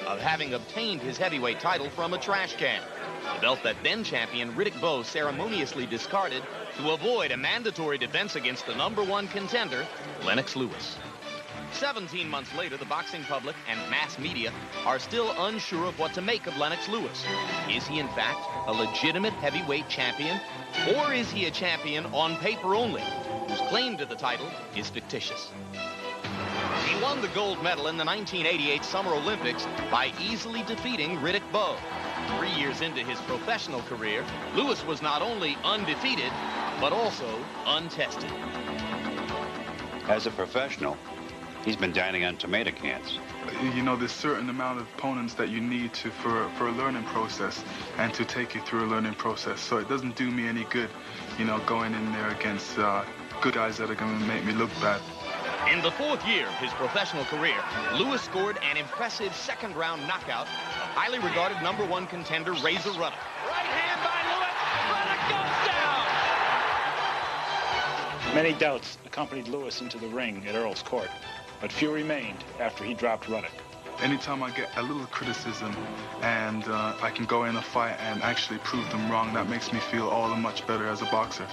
of having obtained his heavyweight title from a trash can. The belt that then champion Riddick Bowe ceremoniously discarded to avoid a mandatory defense against the #1 contender, Lennox Lewis. 17 months later, the boxing public and mass media are still unsure of what to make of Lennox Lewis. Is he, in fact, a legitimate heavyweight champion? Or is he a champion on paper only, whose claim to the title is fictitious? He won the gold medal in the 1988 Summer Olympics by easily defeating Riddick Bowe. 3 years into his professional career, Lewis was not only undefeated, but also untested. As a professional, he's been dining on tomato cans. You know, there's certain amount of opponents that you need for a learning process and to take you through a learning process. So it doesn't do me any good, you know, going in there against good guys that are going to make me look bad. In the 4th year of his professional career, Lewis scored an impressive second-round knockout of highly regarded #1 contender Razor Ruddock. Right hand by Lewis. Ruddock goes down. Many doubts accompanied Lewis into the ring at Earl's Court, but few remained after he dropped Ruddock. Anytime I get a little criticism and I can go in a fight and actually prove them wrong, that makes me feel all the much better as a boxer.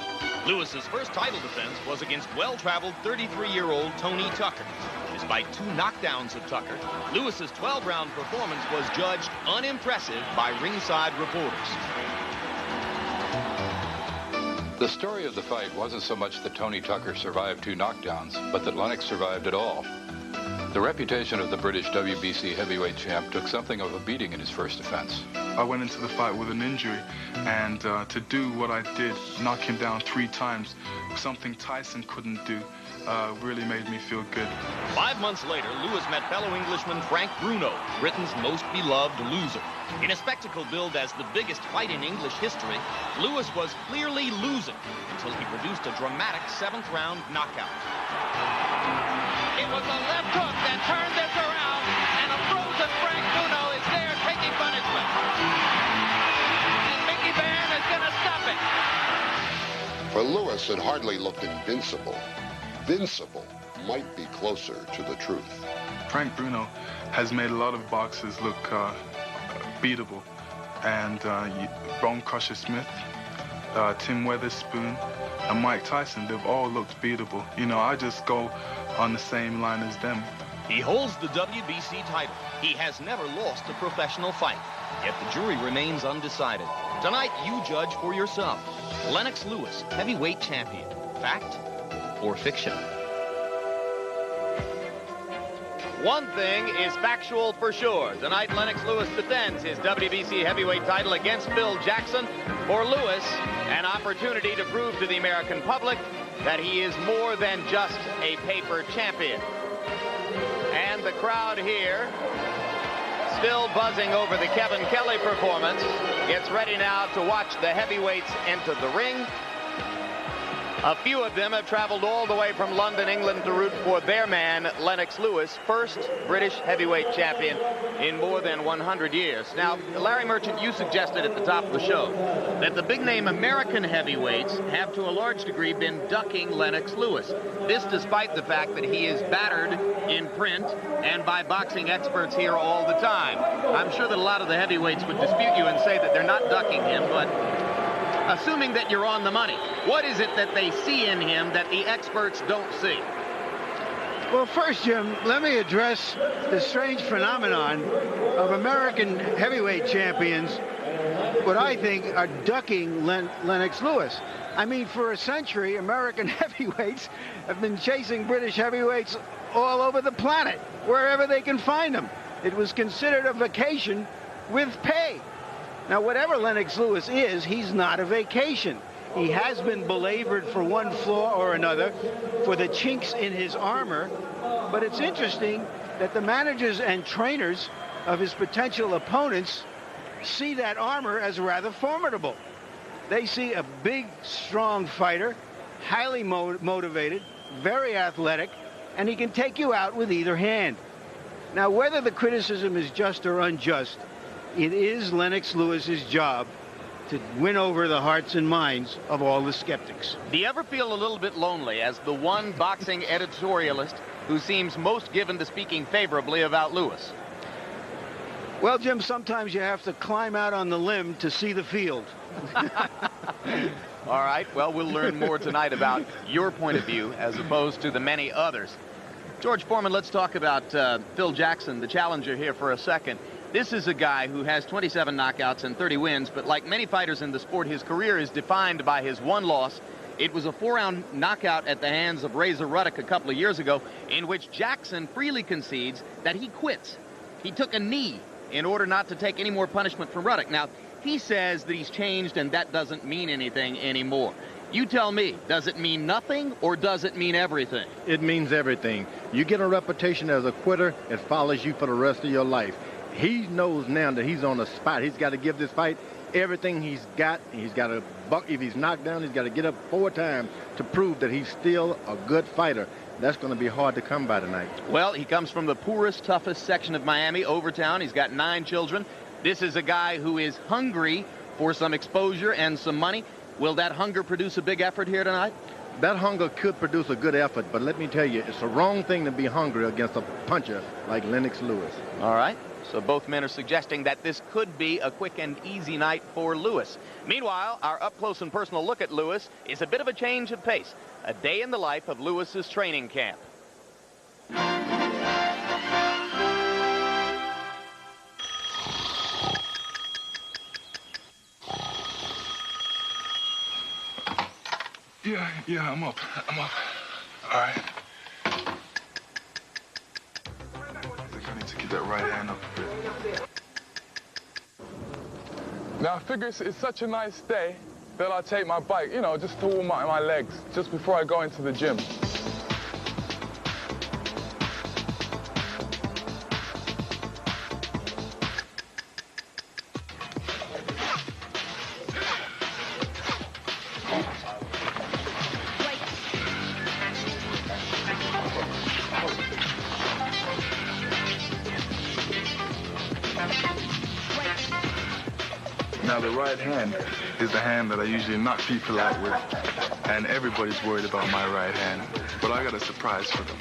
Lewis's first title defense was against well-traveled 33-year-old Tony Tucker. Despite 2 knockdowns of Tucker, Lewis's 12-round performance was judged unimpressive by ringside reporters. The story of the fight wasn't so much that Tony Tucker survived 2 knockdowns, but that Lennox survived it all. The reputation of the British WBC heavyweight champ took something of a beating in his first defense. I went into the fight with an injury, and to do what I did, knock him down 3 times, something Tyson couldn't do, really made me feel good. 5 months later, Lewis met fellow Englishman Frank Bruno, Britain's most beloved loser. In a spectacle billed as the biggest fight in English history, Lewis was clearly losing until he produced a dramatic 7th-round knockout. It was a left hook that turned this around, and a frozen Frank Bruno is there taking punishment. And Mickey Van is going to stop it. For Lewis, it hardly looked invincible. Vincible might be closer to the truth. Frank Bruno has made a lot of boxers look beatable. And Bone Crusher Smith, Tim Weatherspoon, and Mike Tyson, they've all looked beatable. You know, I just go on the same line as them. He holds the WBC title. He has never lost a professional fight. Yet the jury remains undecided. Tonight, you judge for yourself. Lennox Lewis, heavyweight champion. Fact or fiction? One thing is factual for sure. Tonight, Lennox Lewis defends his WBC heavyweight title against Phil Jackson. For Lewis, an opportunity to prove to the American public that he is more than just a paper champion. And the crowd here, still buzzing over the Kevin Kelly performance, gets ready now to watch the heavyweights enter the ring. A few of them have traveled all the way from London, England to root for their man, Lennox Lewis, first British heavyweight champion in more than 100 years. Now, Larry Merchant, you suggested at the top of the show that the big-name American heavyweights have to a large degree been ducking Lennox Lewis. This despite the fact that he is battered in print and by boxing experts here all the time. I'm sure that a lot of the heavyweights would dispute you and say that they're not ducking him, but assuming that you're on the money, what is it that they see in him that the experts don't see? Well, first, Jim, let me address the strange phenomenon of American heavyweight champions, what I think are ducking Lennox Lewis. I mean, for a century, American heavyweights have been chasing British heavyweights all over the planet, wherever they can find them. It was considered a vacation with pay. Now, whatever Lennox Lewis is, he's not a vacation. He has been belabored for one flaw or another, for the chinks in his armor. But it's interesting that the managers and trainers of his potential opponents see that armor as rather formidable. They see a big, strong fighter, highly motivated, very athletic, and he can take you out with either hand. Now, whether the criticism is just or unjust, it is Lennox Lewis's job to win over the hearts and minds of all the skeptics. Do you ever feel a little bit lonely as the one boxing editorialist who seems most given to speaking favorably about Lewis? Well, Jim, sometimes you have to climb out on the limb to see the field. All right, well, we'll learn more tonight about your point of view as opposed to the many others. George Foreman, let's talk about Phil Jackson, the challenger here for a second. This is a guy who has 27 knockouts and 30 wins, but like many fighters in the sport, his career is defined by his one loss. It was a 4-round knockout at the hands of Razor Ruddock a couple of years ago, in which Jackson freely concedes that he quits. He took a knee in order not to take any more punishment from Ruddock. Now, he says that he's changed and that doesn't mean anything anymore. You tell me, does it mean nothing or does it mean everything? It means everything. You get a reputation as a quitter, it follows you for the rest of your life. He knows now that he's on the spot. He's got to give this fight everything he's got. He's got to buck. If he's knocked down, he's got to get up 4 times to prove that he's still a good fighter. That's going to be hard to come by tonight. Well, he comes from the poorest, toughest section of Miami, Overtown. He's got 9 children. This is a guy who is hungry for some exposure and some money. Will that hunger produce a big effort here tonight? That hunger could produce a good effort, but let me tell you, it's the wrong thing to be hungry against a puncher like Lennox Lewis. All right. So both men are suggesting that this could be a quick and easy night for Lewis. Meanwhile, our up-close and personal look at Lewis is a bit of a change of pace. A day in the life of Lewis's training camp. Yeah, I'm up. All right. I think I need to get that right hand up a bit. Now, I figure it's such a nice day that I'll take my bike, you know, just to warm my legs, just before I go into the gym. Now, the right hand is the hand that I usually knock people out with, and everybody's worried about my right hand, but I got a surprise for them.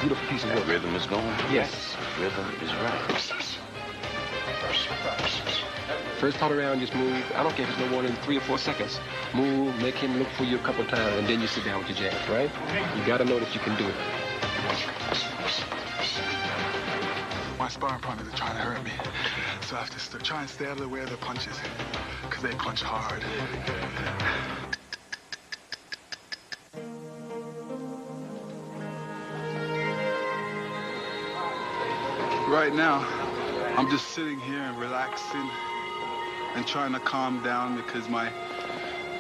Beautiful piece of work. Rhythm is going? Yes. Rhythm is right. First part around, just move. I don't care if it's no more than 3 or 4 seconds. Move, make him look for you a couple times, and then you sit down with your jab, right? You got to know that you can do it. My sparring partners are trying to hurt me, so I have to try and stay out of the way of their punches, because they punch hard. Right now, I'm just sitting here and relaxing and trying to calm down because my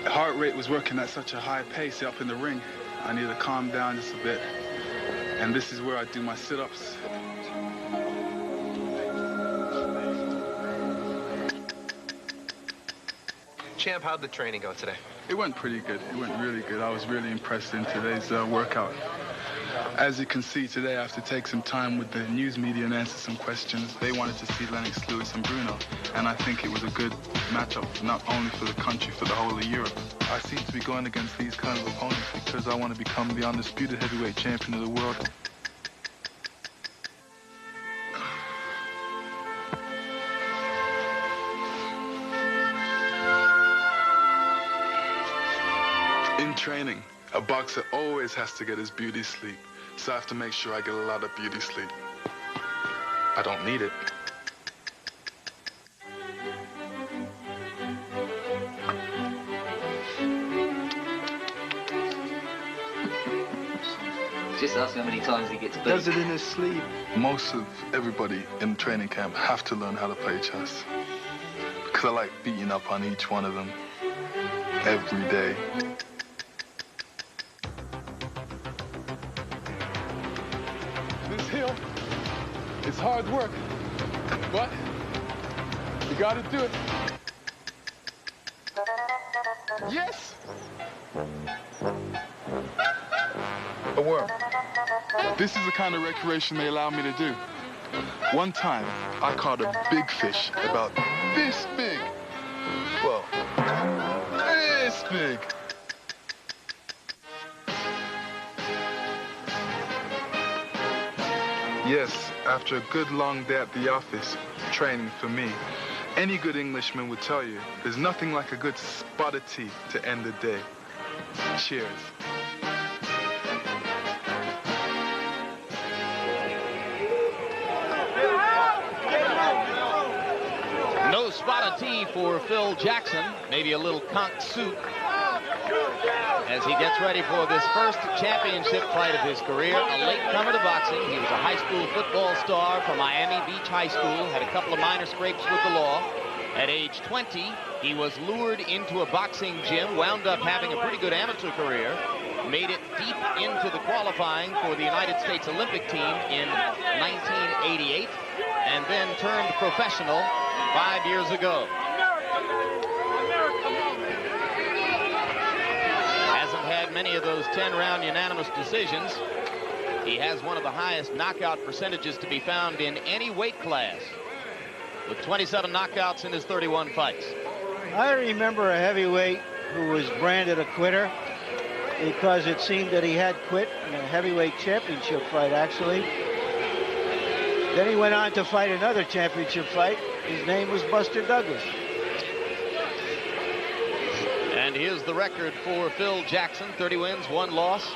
heart rate was working at such a high pace up in the ring. I need to calm down just a bit. And this is where I do my sit-ups. Champ, how'd the training go today? It went pretty good. It went really good. I was really impressed in today's workout. As you can see today, I have to take some time with the news media and answer some questions. They wanted to see Lennox Lewis and Bruno, and I think it was a good matchup, not only for the country, for the whole of Europe. I seem to be going against these kinds of opponents because I want to become the undisputed heavyweight champion of the world. In training, a boxer always has to get his beauty sleep, so I have to make sure I get a lot of beauty sleep. I don't need it. Just ask how many times he gets beat. Does it in his sleep. Most of everybody in training camp have to learn how to play chess, because I like beating up on each one of them every day. This hill is hard work, but you gotta do it. Yes! A worm. This is the kind of recreation they allow me to do. One time, I caught a big fish about this big. Well, this big. Yes, after a good long day at the office, training for me, any good Englishman would tell you there's nothing like a good spot of tea to end the day. Cheers. No spot of tea for Phil Jackson. Maybe a little conch soup as he gets ready for this first championship fight of his career. A late comer to boxing. He was a high school football star from Miami Beach High School. Had a couple of minor scrapes with the law. At age 20, he was lured into a boxing gym, wound up having a pretty good amateur career, made it deep into the qualifying for the United States Olympic team in 1988, and then turned professional 5 years ago. Hasn't had many of those 10-round unanimous decisions. He has one of the highest knockout percentages to be found in any weight class, with 27 knockouts in his 31 fights. I remember a heavyweight who was branded a quitter because it seemed that he had quit in a heavyweight championship fight, actually. Then he went on to fight another championship fight. His name was Buster Douglas. And here's the record for Phil Jackson: 30 wins, 1 loss,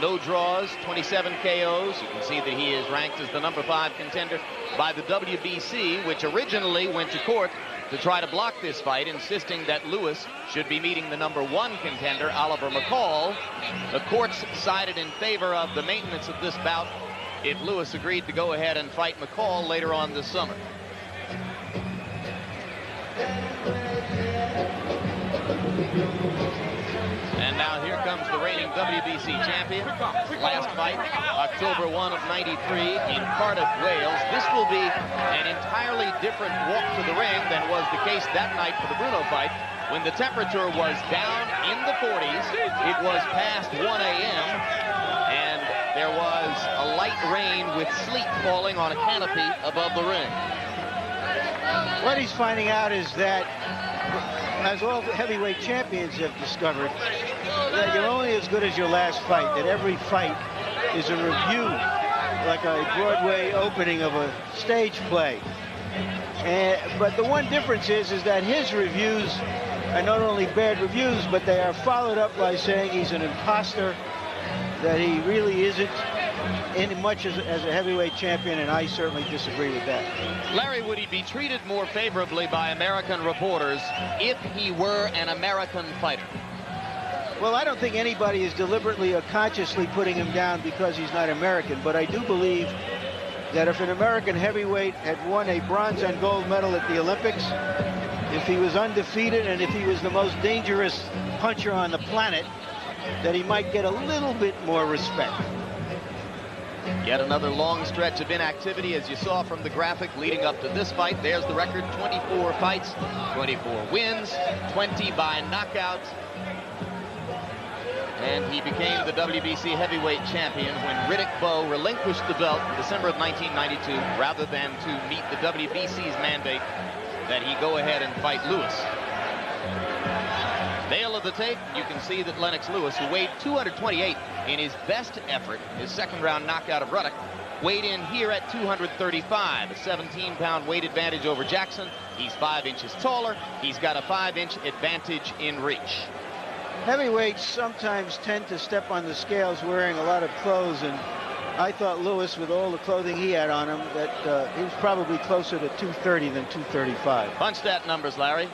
no draws, 27 KOs. You can see that he is ranked as the #5 contender by the WBC, which originally went to court to try to block this fight, insisting that Lewis should be meeting the #1 contender, Oliver McCall. The courts sided in favor of the maintenance of this bout if Lewis agreed to go ahead and fight McCall later on this summer. And now here comes the reigning WBC champion. Last fight, October 1 of '93 in Cardiff, Wales. This will be an entirely different walk to the ring than was the case that night for the Bruno fight, when the temperature was down in the 40s. It was past 1 a.m. and there was a light rain with sleet falling on a canopy above the ring. What he's finding out is that, as all the heavyweight champions have discovered, that you're only as good as your last fight, that every fight is a review, like a Broadway opening of a stage play. But the one difference is that his reviews are not only bad reviews, but they are followed up by saying he's an imposter, that he really isn't in much as a heavyweight champion, and I certainly disagree with that. Larry, would he be treated more favorably by American reporters if he were an American fighter? Well, I don't think anybody is deliberately or consciously putting him down because he's not American, but I do believe that if an American heavyweight had won a bronze and gold medal at the Olympics, if he was undefeated and if he was the most dangerous puncher on the planet, that he might get a little bit more respect. Yet another long stretch of inactivity, as you saw from the graphic leading up to this fight. There's the record: 24 fights, 24 wins, 20 by knockout. And he became the WBC heavyweight champion when Riddick Bowe relinquished the belt in December of 1992, rather than to meet the WBC's mandate that he go ahead and fight Lewis. Tail of the tape, you can see that Lennox Lewis, who weighed 228 in his best effort, his second-round knockout of Ruddock, weighed in here at 235, a 17-pound weight advantage over Jackson. He's 5 inches taller. He's got a 5-inch advantage in reach. Heavyweights sometimes tend to step on the scales wearing a lot of clothes, and I thought Lewis, with all the clothing he had on him, that he was probably closer to 230 than 235. Punch that numbers, Larry.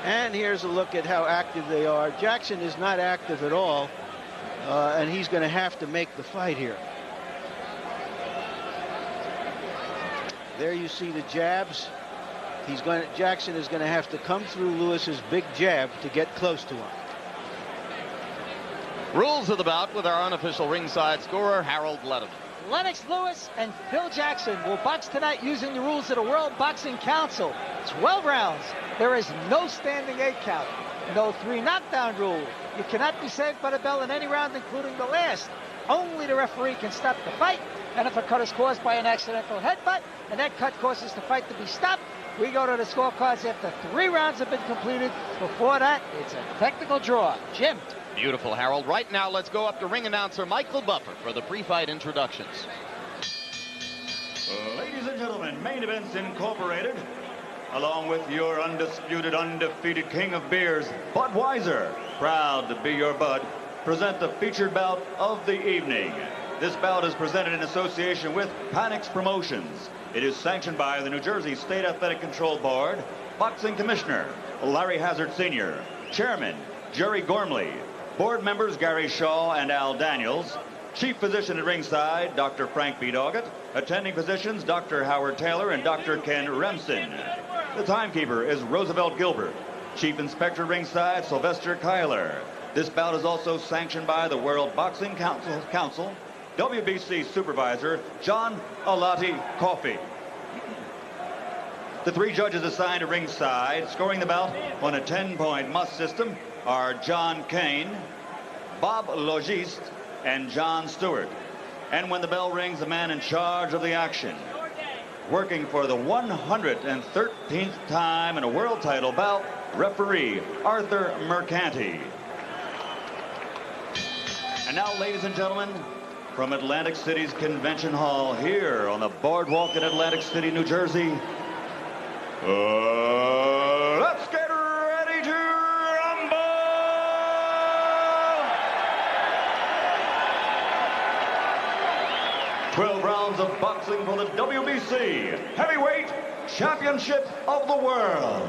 And here's a look at how active they are. Jackson is not active at all, and he's going to have to make the fight here. There you see the jabs. Jackson is going to have to come through Lewis's big jab to get close to him. Rules of the bout with our unofficial ringside scorer, Harold Letterman. Lennox Lewis and Phil Jackson will box tonight using the rules of the World Boxing Council. 12 rounds. There is no standing 8 count. No 3 knockdown rule. You cannot be saved by the bell in any round, including the last. Only the referee can stop the fight. And if a cut is caused by an accidental headbutt, and that cut causes the fight to be stopped, we go to the scorecards after 3 rounds have been completed. Before that, it's a technical draw. Jim. Beautiful, Harold. Right now, let's go up to ring announcer Michael Buffer for the pre-fight introductions. gentlemen, Main Events Incorporated, along with your undisputed, undefeated king of beers, Budweiser, proud to be your bud, present the featured bout of the evening. This bout is presented in association with Panics Promotions. It is sanctioned by the New Jersey State Athletic Control Board, Boxing Commissioner Larry Hazard Sr., Chairman Jerry Gormley, Board members Gary Shaw and Al Daniels, Chief Physician at ringside, Dr. Frank B. Doggett, attending physicians Dr. Howard Taylor and Dr. Ken Remsen. The timekeeper is Roosevelt Gilbert. Chief Inspector ringside, Sylvester Kyler. This bout is also sanctioned by the World Boxing Council, WBC Supervisor John Alati Coffey. The three judges assigned to ringside, scoring the bout on a 10-point must system, are John Kane, Bob Logiste, and John Stewart. And when the bell rings, the man in charge of the action, working for the 113th time in a world title bout, referee Arthur Mercanti. And now, ladies and gentlemen, from Atlantic City's Convention Hall here on the boardwalk in Atlantic City, New Jersey, let's get ready to rumble! 12 rounds of boxing for the WBC Heavyweight Championship of the World.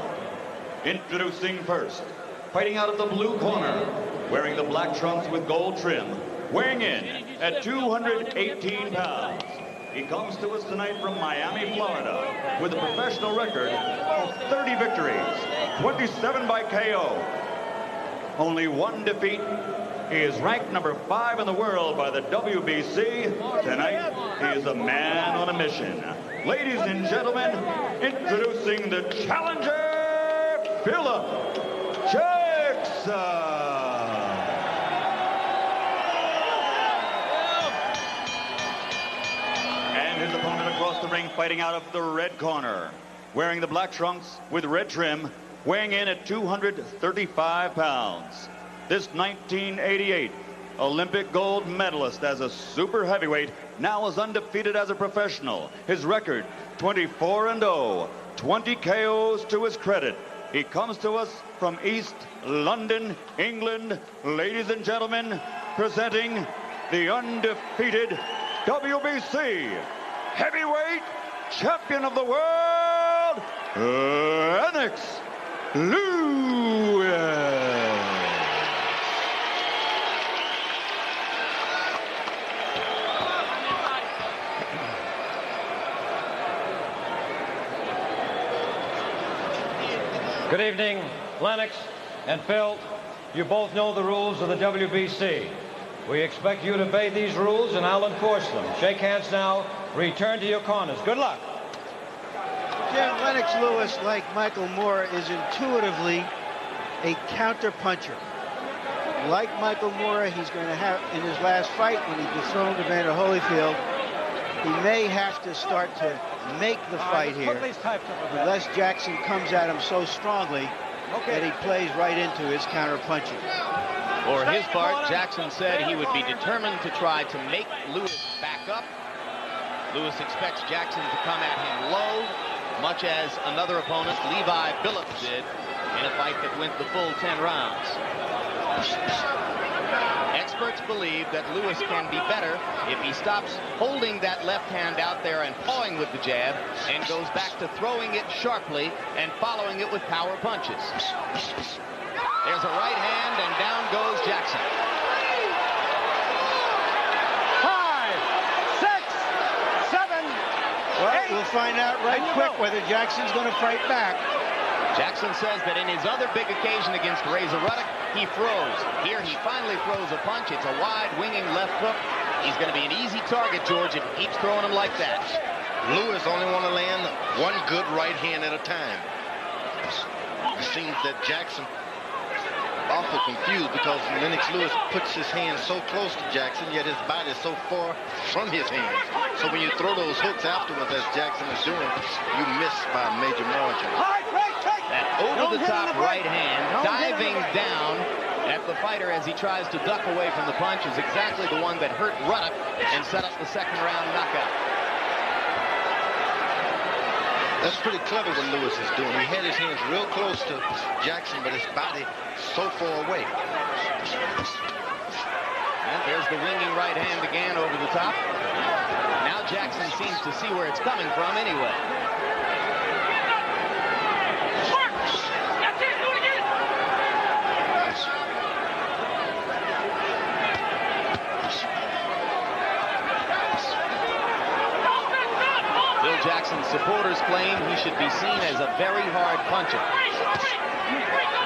Introducing first, fighting out of the blue corner, wearing the black trunks with gold trim, weighing in at 218 pounds. He comes to us tonight from Miami, Florida, with a professional record of 30 victories, 27 by KO. Only one defeat. He is ranked number 5 in the world by the WBC. Tonight, he is a man on a mission. Ladies and gentlemen, introducing the challenger, Philip Jackson. His opponent across the ring, fighting out of the red corner, wearing the black trunks with red trim, weighing in at 235 pounds. This 1988 Olympic gold medalist as a super heavyweight now is undefeated as a professional. His record, 24-0, 20 KOs to his credit. He comes to us from East London, England. Ladies and gentlemen, presenting the undefeated WBC Heavyweight Champion of the World, Lennox Lewis. Good evening, Lennox and Phil. You both know the rules of the WBC. We expect you to obey these rules, and I'll enforce them. Shake hands now. Return to your corners. Good luck. Jim, Lennox Lewis, like Michael Moore, is intuitively a counter-puncher. Like Michael Moore, he's going to have, in his last fight, when he dethroned Evander Holyfield, he may have to start to make the fight here, unless Jackson comes at him so strongly that he plays right into his counter-punching. For his part, Jackson said he would be determined to try to make Lewis back up. Lewis expects Jackson to come at him low, much as another opponent, Levi Billups, did in a fight that went the full 10 rounds. Experts believe that Lewis can be better if he stops holding that left hand out there and pawing with the jab and goes back to throwing it sharply and following it with power punches. There's a right hand, and down goes Jackson. 5, 6, 7, Well, 8. we'll find out right quick whether Jackson's going to fight back. Jackson says that in his other big occasion against Razor Ruddock, he froze. Here he finally throws a punch. It's a wide winging left hook. He's going to be an easy target, George, if he keeps throwing him like that. Lewis only want to land one good right hand at a time. It seems that Jackson awful confused because Lennox Lewis puts his hand so close to Jackson, yet his body is so far from his hands. So when you throw those hooks afterwards, as Jackson is doing, you miss by a major margin. That over-the-top right hand, diving down at the fighter as he tries to duck away from the punch, is exactly the one that hurt Ruddock and set up the second round knockout. That's pretty clever what Lewis is doing. He had his hands real close to Jackson, but his body so far away. And there's the winging right hand again over the top. Now Jackson seems to see where it's coming from anyway. Phil Jackson's supporters claim he should be seen as a very hard puncher.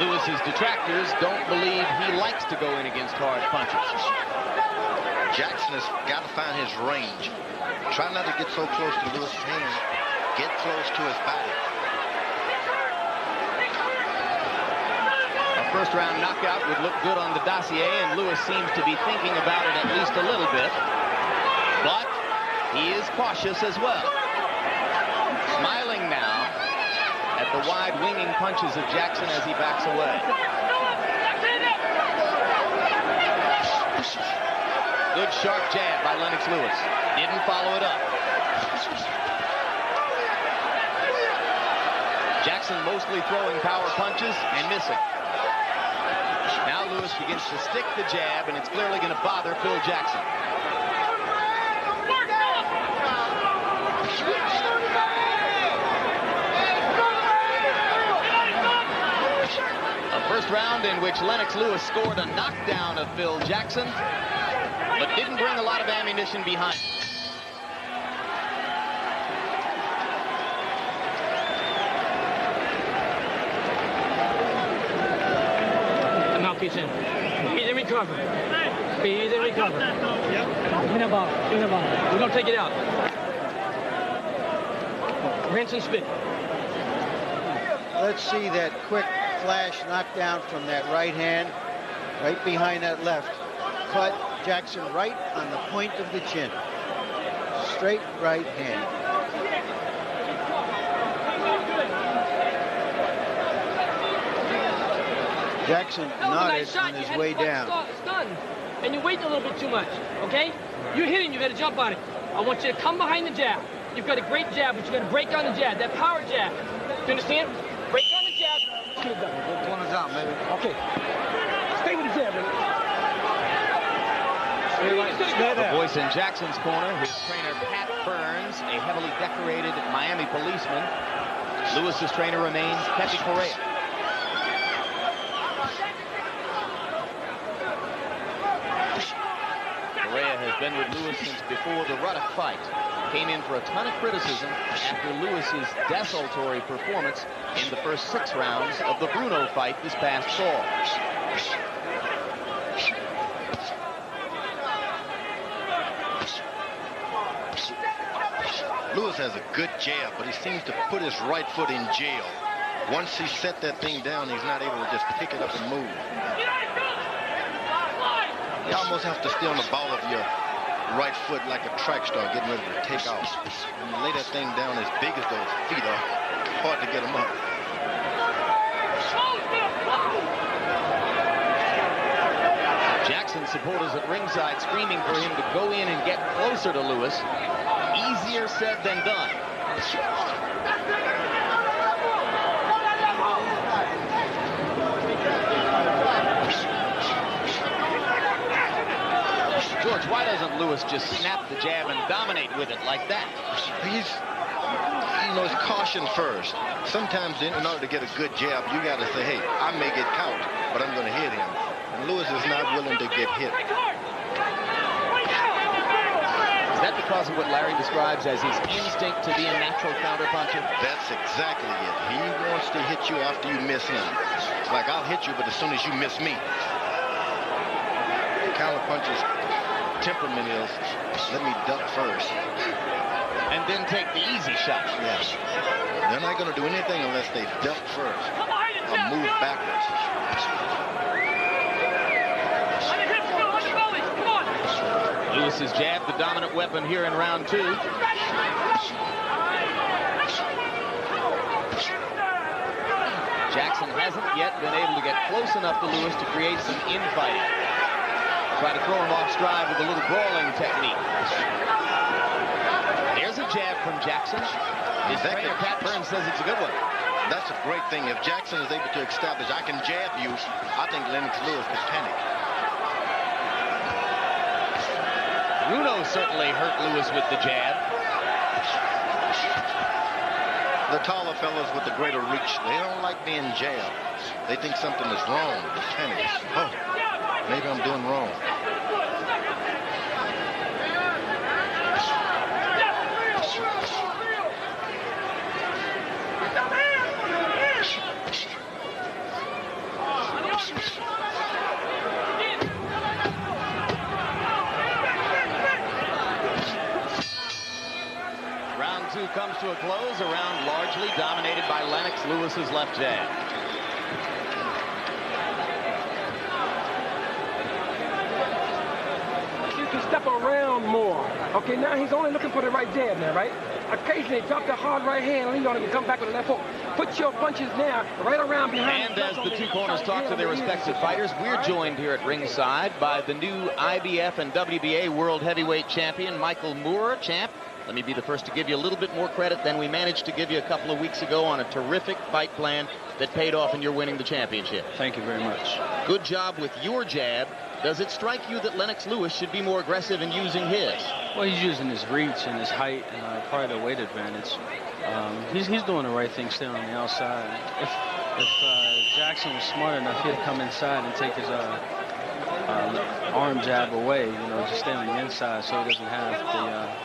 Lewis's detractors don't believe he likes to go in against hard punches. Jackson has got to find his range. Try not to get so close to Lewis's hand. Get close to his body. A first-round knockout would look good on the dossier, and Lewis seems to be thinking about it at least a little bit. But he is cautious as well. Smiling now at the wide winging punches of Jackson as he backs away. Good sharp jab by Lennox Lewis. Didn't follow it up. Jackson mostly throwing power punches and missing. Now Lewis begins to stick the jab, and it's clearly going to bother Phil Jackson. A first round in which Lennox Lewis scored a knockdown of Phil Jackson, but didn't bring a lot of ammunition behind. Mouthpiece in. Breathe and recover. Breathe and recover. Yep. In a ball. In a ball. We don't take it out. Rinse and spit. Let's see that quick flash knockdown from that right hand, right behind that left. Cut Jackson right on the point of the chin. Straight right hand. Jackson nodded on his way down. Stunned, and you wait a little bit too much, okay? You're hitting, you got to jump on it. I want you to come behind the jab. You've got a great jab, but you got to break on the jab, that power jab. Do you understand? Break on the jab. Shoot it down. Good corners out, baby. Okay. Stay with the jab, baby. The voice in Jackson's corner, his trainer Pat Burns, a heavily decorated Miami policeman. Lewis's trainer remains Pepe Correa. Correa has been with Lewis since before the Ruddock fight. Came in for a ton of criticism after Lewis's desultory performance in the first 6 rounds of the Bruno fight this past fall. Lewis has a good jab, but he seems to put his right foot in jail. Once he set that thing down, he's not able to just pick it up and move. You almost have to stay on the ball of your right foot like a track star getting ready to take off. When you lay that thing down as big as those feet are, hard to get them up. Jackson supporters at ringside screaming for him to go in and get closer to Lewis. Easier said than done. George, why doesn't Lewis just snap the jab and dominate with it like that? He's, it's caution first. Sometimes in order to get a good jab, you got to say, hey, I may get count, but I'm going to hit him. And Lewis is not willing to get hit. Is that because of what Larry describes as his instinct to be a natural counterpuncher? That's exactly it. He wants to hit you after you miss him. It's like, I'll hit you, but as soon as you miss me. The counterpuncher's temperament is, let me duck first. And then take the easy shot. Yes. They're not going to do anything unless they duck first or move backwards. Lewis's jab, the dominant weapon here in round 2. Jackson hasn't yet been able to get close enough to Lewis to create some infighting. Try to throw him off stride with a little brawling technique. There's a jab from Jackson. His trainer, Pat Burns, says it's a good one. That's a great thing. If Jackson is able to establish, I can jab you, I think Lennox Lewis could panic. Bruno certainly hurt Lewis with the jab. The taller fellas with the greater reach, they don't like being jabbed. They think something is wrong. They panic. Oh, maybe I'm doing wrong. Round 2 comes to a close, a round largely dominated by Lennox Lewis's left jab. You can step around more. Okay, now he's only looking for the right jab now, right? Occasionally drop the hard right hand, lean on it, and come back with the left hook. Put your punches now right around behind. And as the two corners talk to their respective fighters, we're joined here at ringside by the new IBF and WBA World Heavyweight Champion, Michael Moore. Champ, let me be the first to give you a little bit more credit than we managed to give you a couple of weeks ago on a terrific fight plan that paid off and you're winning the championship. Thank you very much. Good job with your jab. Does it strike you that Lennox Lewis should be more aggressive in using his? Well, he's using his reach and his height and probably the weight advantage. He's doing the right thing, staying on the outside. If Jackson was smart enough, he'd come inside and take his arm jab away, just stay on the inside so he doesn't have the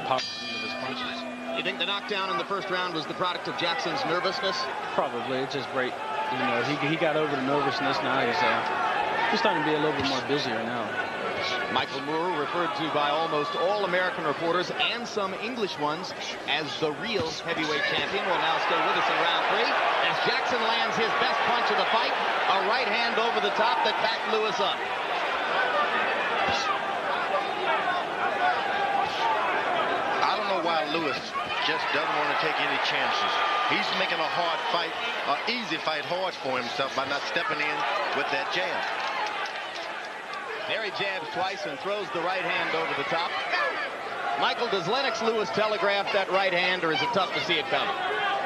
power of his punches. You think the knockdown in the first round was the product of Jackson's nervousness? Probably. It's just great. He got over the nervousness. Now he's starting to be a little bit more busier now. Michael Moore, referred to by almost all American reporters and some English ones as the real heavyweight champion, will now stay with us in round 3 as Jackson lands his best punch of the fight, a right hand over the top that backed Lewis up. I don't know why Lewis just doesn't want to take any chances. He's making a hard fight, an easy fight hard for himself by not stepping in with that jab. There he jabs twice and throws the right hand over the top. Michael, does Lennox Lewis telegraph that right hand, or is it tough to see it coming?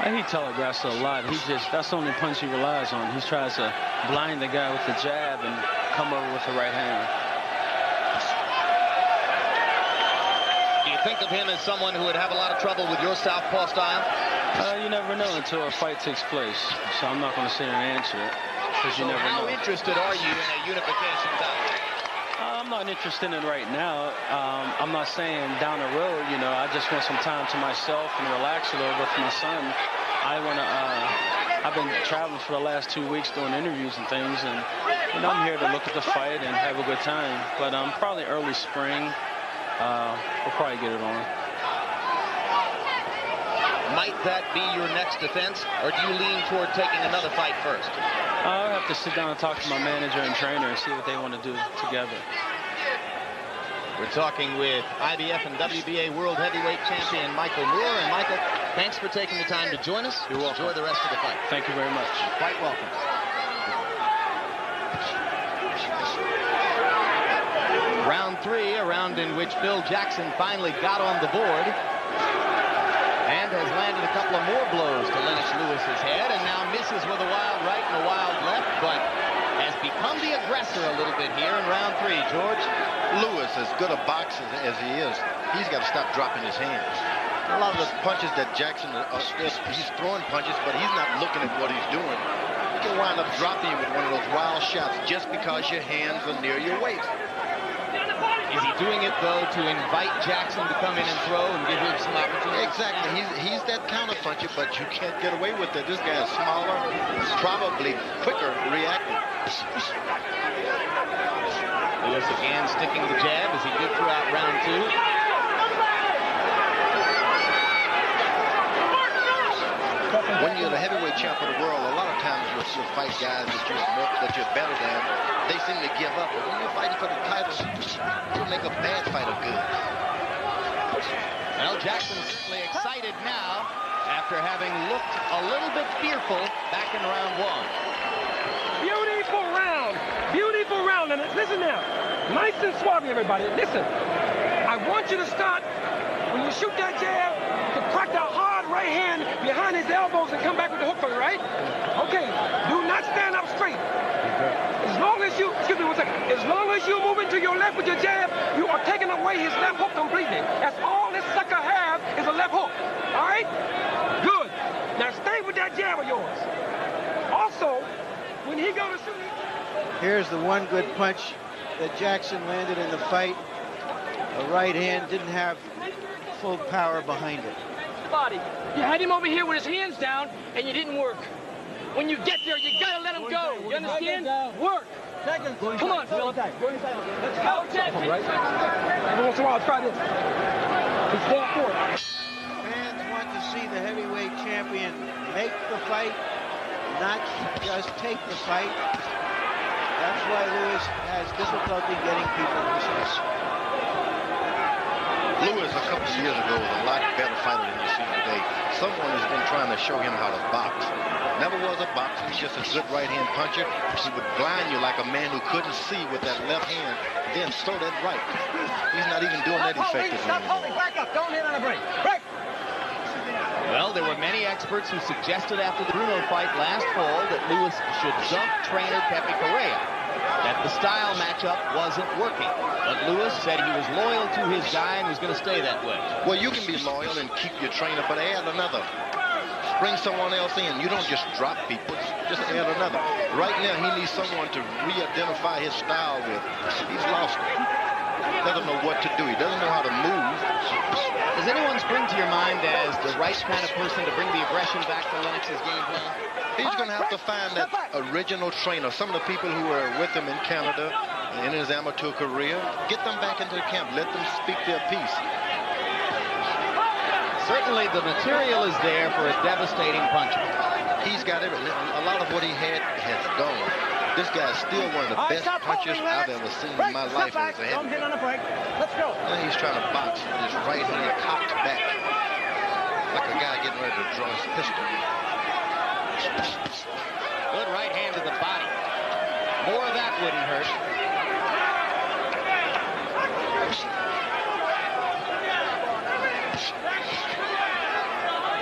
He telegraphs it a lot. That's the only punch he relies on. He tries to blind the guy with the jab and come over with the right hand. Do you think of him as someone who would have a lot of trouble with your southpaw style? You never know until a fight takes place, so I'm not going to sit here and answer it, because you never know. How interested are you in a unification bout? I'm not interested in it right now. I'm not saying down the road, I just want some time to myself and relax a little bit with my son. I've been traveling for the last 2 weeks doing interviews and things, and I'm here to look at the fight and have a good time. But probably early spring, we'll probably get it on. Might that be your next defense, or do you lean toward taking another fight first? I'll have to sit down and talk to my manager and trainer and see what they want to do together. We're talking with IBF and WBA World Heavyweight Champion Michael Moore. And Michael, thanks for taking the time to join us. You're welcome. Enjoy the rest of the fight. Thank you very much. You're quite welcome. Round 3, a round in which Phil Jackson finally got on the board and has landed a couple of more blows to Lennox Lewis's head, and now misses with a wild right and a wild left, but has become the aggressor a little bit here in round 3. George? Lewis, as good a boxer as he is, he's got to stop dropping his hands. A lot of the punches that Jackson, he's throwing punches, but he's not looking at what he's doing. You can wind up dropping him with one of those wild shots just because your hands are near your waist. Is he doing it, though, to invite Jackson to come in and throw and give him some opportunity? Exactly. He's that counter-puncher, but you can't get away with it. This guy is smaller, probably quicker reacting. Lewis again sticking the jab as he did throughout round 2. When you're the heavyweight champ of the world, a lot of times you'll fight guys that you're better than. They seem to give up. But when you're fighting for the title, you'll make a bad fighter good. Well, Jackson's certainly excited now after having looked a little bit fearful back in round 1. Beautiful round. Beautiful round. And listen now. Nice and suave, everybody. Listen. I want you to start, when you shoot that jab, to crack that hard right hand behind his elbows and come back with the hook from it, right? Okay, do not stand up straight. As long as you, excuse me one second, as long as you move into your left with your jab, you are taking away his left hook completely. That's all this sucker has is a left hook. All right? Good. Now stay with that jab of yours. Also, when he goes to shoot... Here's the one good punch that Jackson landed in the fight. The right hand didn't have full power behind it. Body. You had him over here with his hands down, and you didn't work. When you get there, you gotta let him go. You understand? Work. Come on, Phil. Let's go, Jack. Every once in a while, try this. He's going for it. Fans want to see the heavyweight champion make the fight, not just take the fight. That's why Lewis has difficulty getting people to listen. Lewis, a couple of years ago, was a lot better fighter than you see today. Someone has been trying to show him how to box. Never was a boxer. He's just a good right-hand puncher. He would blind you like a man who couldn't see with that left hand, then throw that right. He's not even doing that effectively anymore. Stop holding, back up. Don't hit on a break. Break! Well, there were many experts who suggested after the Bruno fight last fall that Lewis should dump trainer Pepe Correa, that the style matchup wasn't working. But Lewis said he was loyal to his guy and was going to stay that way. Well, you can be loyal and keep your trainer, but add another. Bring someone else in. You don't just drop people, just add another. Right now, he needs someone to re-identify his style with. He's lost it. Doesn't know what to do. He doesn't know how to move. Does anyone spring to your mind as the right kind of person to bring the aggression back to Lennox's game plan? He's going to have to find that original trainer. Some of the people who were with him in Canada and in his amateur career, get them back into the camp. Let them speak their piece. Certainly the material is there for a devastating puncher. He's got everything. A lot of what he had has gone. This guy's still one of the best punchers I've ever seen in my life as a heavyweight. Don't hit on a break. Let's go. Now he's trying to box with his right hand cocked back, like a guy getting ready to draw his pistol. Good right hand to the body. More of that wouldn't hurt.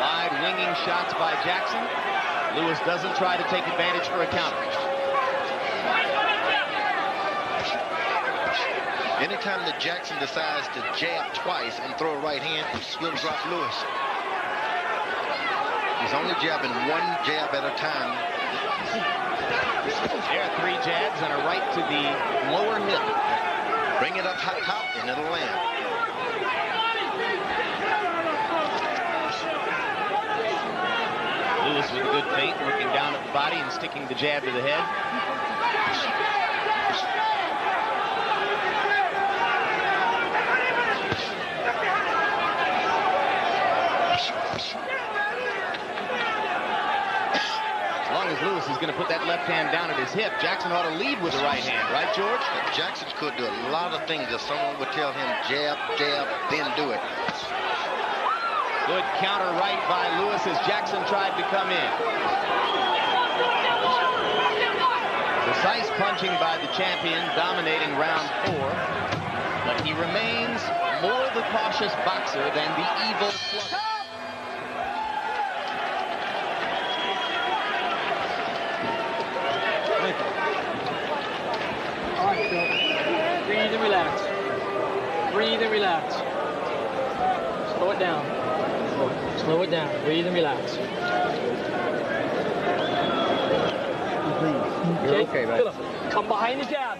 Wide winging shots by Jackson. Lewis doesn't try to take advantage for a counter. Anytime that Jackson decides to jab twice and throw a right hand, he'll drop Lewis. He's only jabbing one jab at a time. There are 3 jabs and a right to the lower hip. Bring it up high top and it'll land. Lewis with a good feint, looking down at the body and sticking the jab to the head. As long as Lewis is going to put that left hand down at his hip, Jackson ought to lead with the right hand, right, George? Jackson could do a lot of things if someone would tell him jab, jab, then do it. Good counter right by Lewis as Jackson tried to come in. Precise punching by the champion, dominating round 4. But he remains more the cautious boxer than the evil slugger. All right, Phil. Breathe and relax. Breathe and relax. Slow it down. Slow it down. Breathe and relax. You're okay, man. Philip, come behind the jab.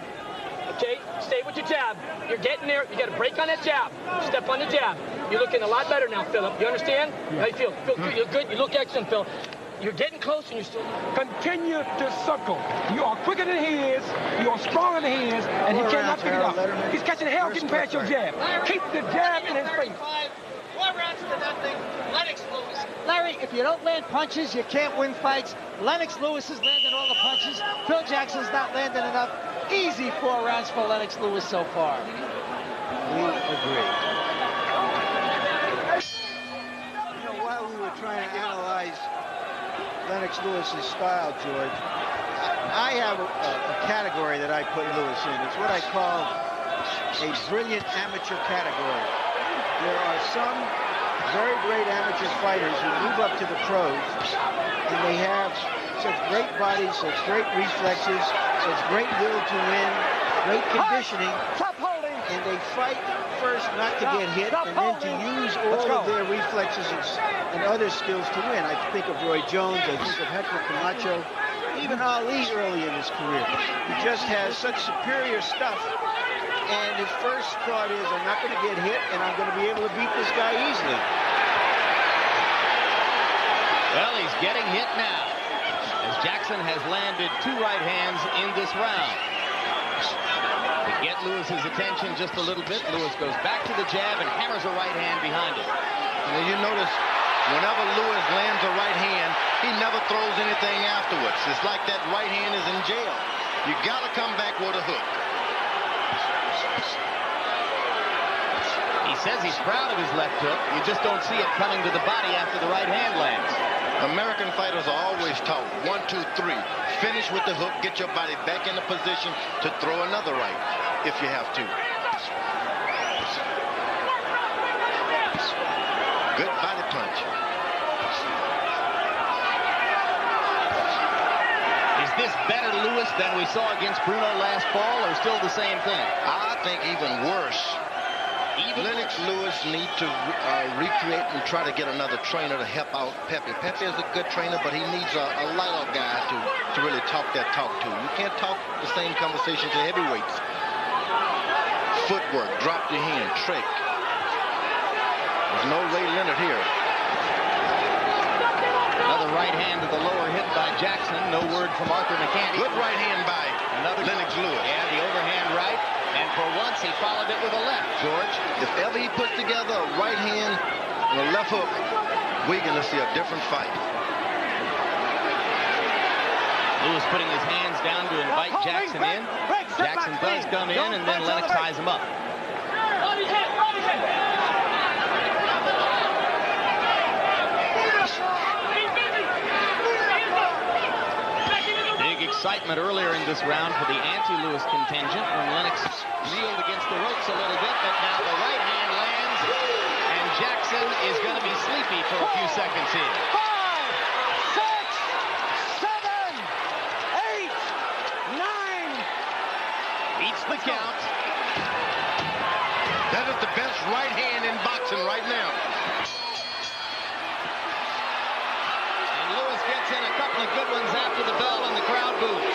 Okay? Stay with your jab. You're getting there. You got to break on that jab. Step on the jab. You're looking a lot better now, Philip. You understand? Yeah. How you feel? Feel good. You're good. You look excellent, Phil. You're getting close and you're still... Continue to circle. You are quicker than he is. You are stronger than he is. And he cannot figure it out. He's catching hell getting past your jab. Keep the jab in his face. 4 rounds to nothing. Lennox Lewis. Larry, if you don't land punches, you can't win fights. Lennox Lewis has landed all the punches. Phil Jackson's not landed enough. Easy 4 rounds for Lennox Lewis so far. We agree. You know, while we were trying to analyze Lennox Lewis's style, George, I have a category that I put Lewis in. It's what I call a brilliant amateur category. There are some very great amateur fighters who move up to the pros, and they have such great bodies, such great reflexes, such great will to win, great conditioning, and they fight first not to get hit and then to use all of their reflexes and other skills to win. I think of Roy Jones, I think of Hector Camacho, even Ali early in his career. He just has such superior stuff, and his first thought is, I'm not going to get hit, and I'm going to be able to beat this guy easily. Well, he's getting hit now, as Jackson has landed 2 right hands in this round. To get Lewis's attention just a little bit, Lewis goes back to the jab and hammers a right hand behind it. And you notice, whenever Lewis lands a right hand, he never throws anything afterwards. It's like that right hand is in jail. You got to come back with a hook. He says he's proud of his left hook. You just don't see it coming to the body after the right hand lands. American fighters are always taught 1, 2, 3. Finish with the hook, get your body back in a position to throw another right if you have to. Good body punch. Is this better Lewis than we saw against Bruno last fall, or still the same thing? I think even worse. Lennox Lewis needs to recreate and try to get another trainer to help out Pepe. Pepe is a good trainer, but he needs a lighter guy to really talk that talk to. You can't talk the same conversation to heavyweights. Footwork, drop your hand, trick. There's no Ray Leonard here. Another right hand to the lower hit by Jackson. No word from Arthur McCanty. Good right hand by Lennox Lewis. Yeah, the overhand right. And for once, he followed it with a left, George. If ever he puts together a right hand and a left hook, we're going to see a different fight. Lewis putting his hands down to invite Jackson in. Jackson does come in, and then Lennox ties him up. Excitement earlier in this round for the anti-Lewis contingent when Lennox reeled against the ropes a little bit, but now the right hand lands, and Jackson is going to be sleepy for a few seconds here. 5, 6, 7, 8, 9. Beats the count. That is the best right hand in boxing right now. Gets in a couple of good ones after the bell, and the crowd boos.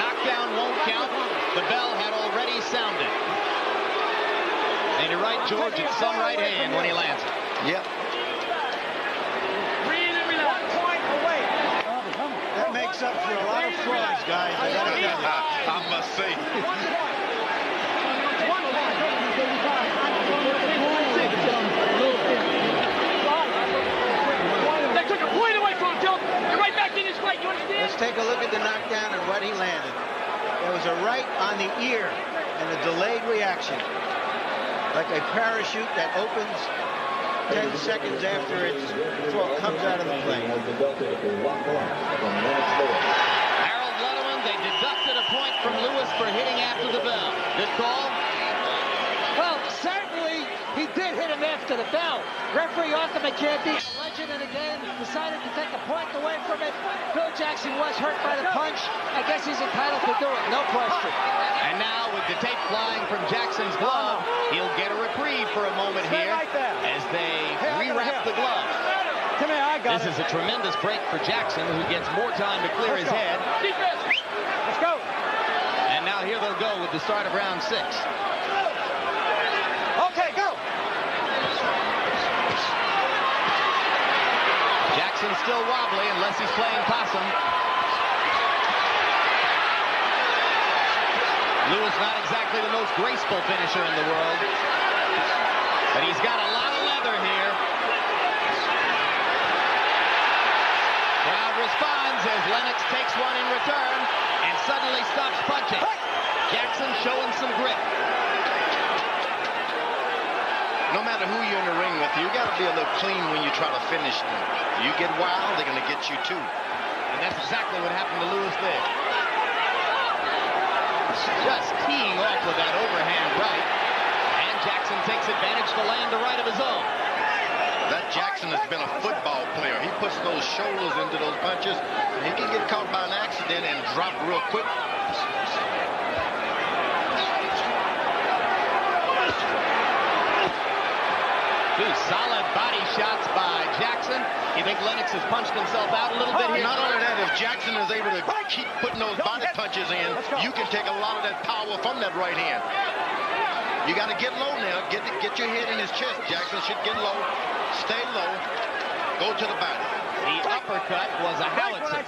Knockdown won't count. The bell had already sounded. And you're right, George, it's some right hand when he lands it. Yep. That makes up for a lot of frauds, guys. I gotta tell you. I must say. Took a point away from him, Phil. You're right back in his fight. You understand? Let's take a look at the knockdown and what he landed. There was a right on the ear and a delayed reaction. Like a parachute that opens 10 seconds after it comes out of the plane. Harold Letterman, they deducted a point from Lewis for hitting after the bell. Good call? Well, certainly he did hit him after the bell. Referee Arthur McCanty, a legend in the game, decided to take a point away from it. Phil Jackson was hurt by the punch. I guess he's entitled to do it, no question. And now with the tape flying from Jackson's glove, he'll get a reprieve for a moment here as they rewrap the glove. Come here, I got This is a tremendous break for Jackson, who gets more time to clear his head. Let's go. And now here they'll go with the start of round 6. Okay, go. Jackson's still wobbly unless he's playing possum. Lewis not exactly the most graceful finisher in the world, but he's got a lot of leather here. Crowd responds as Lennox takes one in return and suddenly stops punching. Jackson showing some grit. No matter who you're in the ring with, you got to be a little clean when you try to finish them. You get wild, they're going to get you too. And that's exactly what happened to Lewis there. Just teeing off with that overhand right. And Jackson takes advantage to land the right of his own. That Jackson has been a football player. He puts those shoulders into those punches, and he can get caught by an accident and drop real quick. Two solid body shots by Jackson. You think Lennox has punched himself out a little bit here? Not only that, if Jackson is able to keep putting those body punches in, you can take a lot of that power from that right hand. You got to get low now. Get your head in his chest. Jackson should get low. Stay low. Go to the body. The uppercut was a howitzer.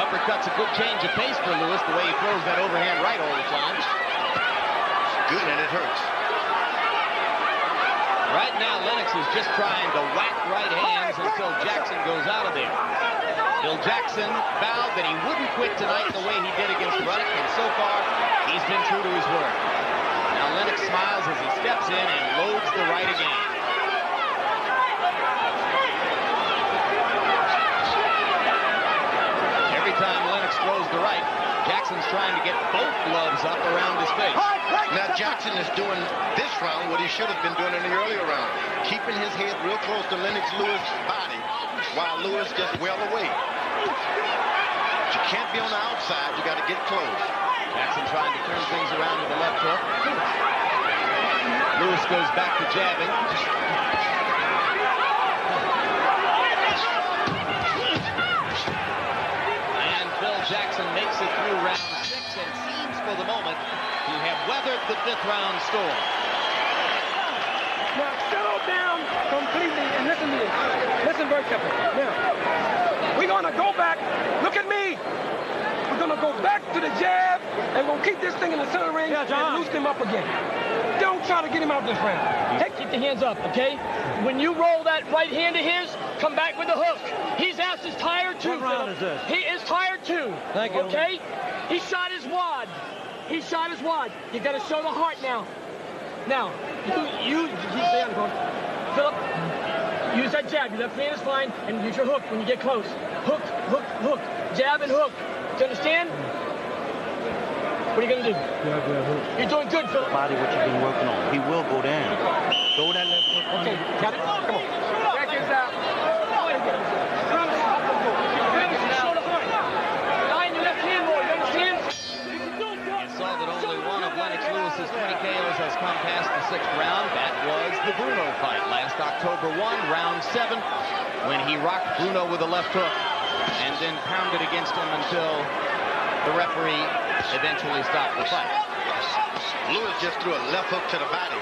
Uppercut's a good change of pace for Lewis, the way he throws that overhand right all the time. Good, and it hurts. Right now, Lennox is just trying to whack right hands until Jackson goes out of there. Bill Jackson vowed that he wouldn't quit tonight the way he did against Ruddock, and so far, he's been true to his word. Now Lennox smiles as he steps in and loads the right again. Every time Lennox throws the right, Jackson's trying to get both gloves up around his face. Now Jackson is doing this round what he should have been doing in the earlier round, keeping his head real close to Lennox Lewis' body while Lewis just well away. But you can't be on the outside, you got to get close. Jackson trying to turn things around with the left hook. Lewis goes back to jabbing. And Phil Jackson makes it through round 6 and seems for the moment to have weathered the 5th round storm. Now settle down completely and listen to this. Listen very carefully. Now, we're going to go back. Look at me. We're going to go back to the jab, and we're going to keep this thing in the center ring and loosen him up again. Don't try to get him out this round. Keep the hands up, okay? When you roll that right hand of his, come back with the hook. His ass is tired too. What round is this? He is tired too. Thank you. Okay? He shot his wad. He shot his wad. You got to show the heart now. Now, Philip, use that jab. Your left hand is fine, and use your hook when you get close. Hook, hook, hook. Jab and hook. Do you understand? What are you going to do? You're doing good, Philip. Body, what you've been working on. He will go down. Go that left foot. Okay, got it? Come on. Back is out. Show the heart. Line your left hand more. You understand? You saw that only one of Lennox Lewis's 20 KOs has come past the 6th round. That was the Bruno fight last October 1, round 7, when he rocked Bruno with a left hook and then pounded against him until the referee eventually stopped the fight. Lewis just threw a left hook to the body.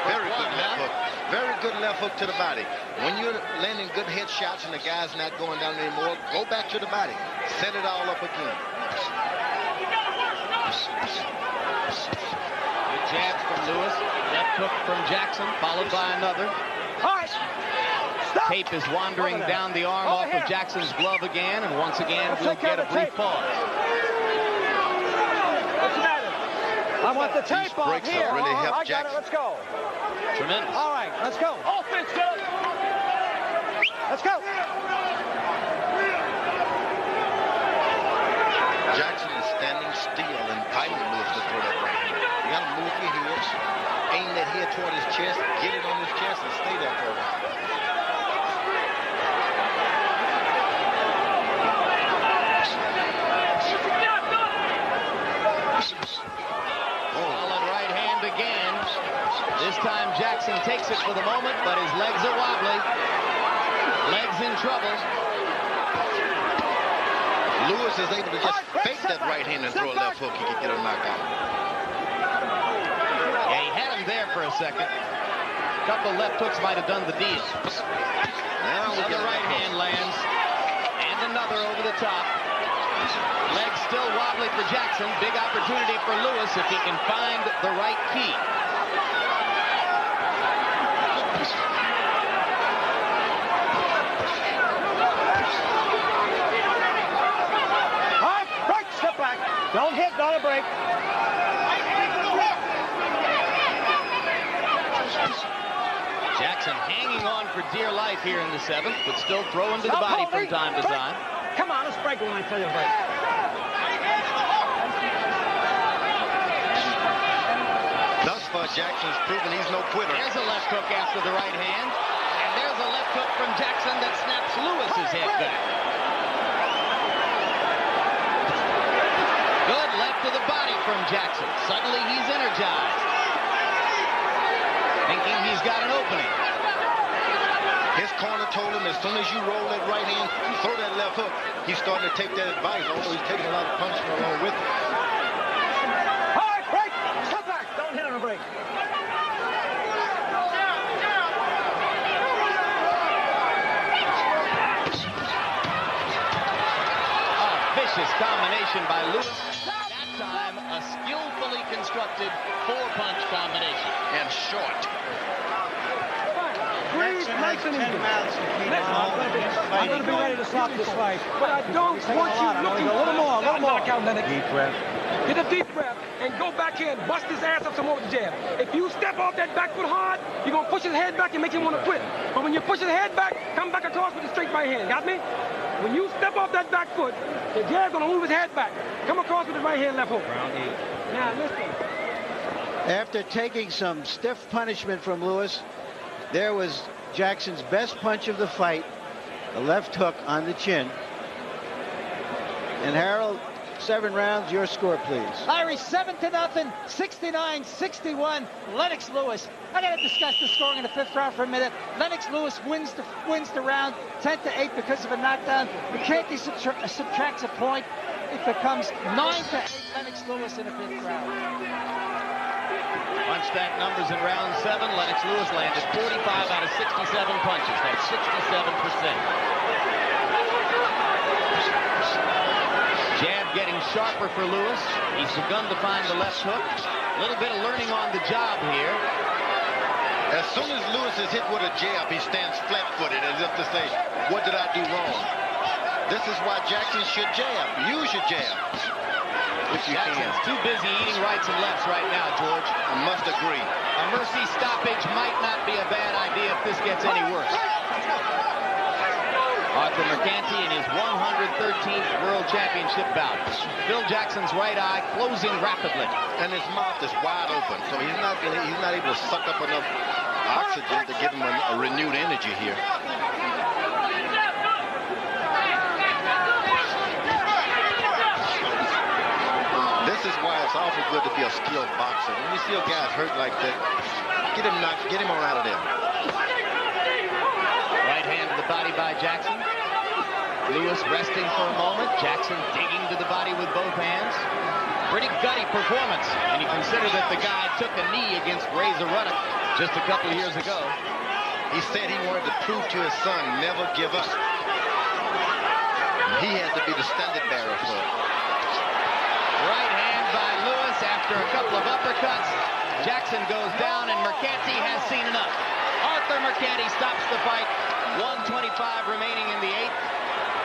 Very good left hook. Very good left hook to the body. When you're landing good head shots and the guy's not going down anymore, go back to the body. Set it all up again. Good jabs from Lewis. Left hook from Jackson, followed by another. All right. Stop. Tape is wandering down the arm off of Jackson's glove again, and once again we'll get a brief pause. What's the matter? I want the tape off breaks here. have really helped I got it. Jackson. Let's go. Tremendous. All right, let's go. Offense, Philip. Let's go. Jackson is standing still and fighting Lewis to throw that right hand. You got to move your head, aim that head toward his chest, get it on his chest, and stay there for a while. Solid right hand again. This time Jackson takes it for the moment, but his legs are wobbly. Legs in trouble. Lewis is able to just fake that right hand and throw a left hook. He could get a knockout. Yeah, he had him there for a second. A couple left hooks might have done the deal. Now we get another right hand lands, and another over the top. Legs still wobbly for Jackson. Big opportunity for Lewis if he can find the right key. Step back. Don't hit, not a break. Jackson Jackson hanging on for dear life here in the 7th, but still throwing to the body from time to time. Come on, let's break one for the break. Thus far, Jackson's proven he's no quitter. There's a left hook after the right hand. And there's a left hook from Jackson that snaps Lewis's head back. Good left to the body from Jackson. Suddenly he's energized. Thinking he's got an opening. His corner told him as soon as you roll that right hand, throw that left hook, he's starting to take that advice, although he's taking a lot of punishment along with it. All right, break. Step back. Don't hit on a break. Vicious combination by Lewis. That time, a skillfully constructed 4-punch combination. And short. Breathe nice and easy. I'm going to be ready to stop this fight. But I don't want you looking a little more. Knockout, Lennox. Deep breath. Get a deep breath and go back in. Bust his ass up some more with the jab. If you step off that back foot hard, you're going to push his head back and make him want to quit. But when you push his head back, come back across with a straight right hand. Got me? When you step off that back foot, the jab's going to move his head back. Come across with the right hand, left hook. Round 8. Now, listen. After taking some stiff punishment from Lewis, there was Jackson's best punch of the fight, the left hook on the chin. And Harold, 7 rounds, your score, please. Larry, 7-0, 69-61, Lennox Lewis. I got to discuss the scoring in the 5th round for a minute. Lennox Lewis wins the round 10-8 because of a knockdown. McCarthy subtracts a point. It becomes 9-8 Lennox Lewis in the 5th round. Punch stack numbers in round 7. Lennox Lewis landed 45 out of 67 punches. That's 67%. Jab getting sharper for Lewis. He's begun to find the left hook. A little bit of learning on the job here. As soon as Lewis is hit with a jab, he stands flat-footed as if to say, what did I do wrong? This is why Jackson should jab. Use your jab. If you Jackson's too busy eating rights and lefts right now, George. I must agree. A mercy stoppage might not be a bad idea if this gets any worse. Arthur Mercanti in his 113th World Championship bout. Phil Jackson's right eye closing rapidly. And his mouth is wide open, so he's not able to suck up enough oxygen to give him a renewed energy here. This is why it's awful good to be a skilled boxer. When you see a guy hurt like that, get him on out of there. Right hand to the body by Jackson. Lewis resting for a moment. Jackson digging to the body with both hands. Pretty gutty performance. And you consider that the guy took a knee against Razor Ruddock just a couple of years ago. He said he wanted to prove to his son, never give up. He had to be the standard bearer for it. Right hand by Lewis after a couple of uppercuts. Jackson goes down and Mercanti has seen enough. Arthur Mercanti stops the fight. 125 remaining in the 8th,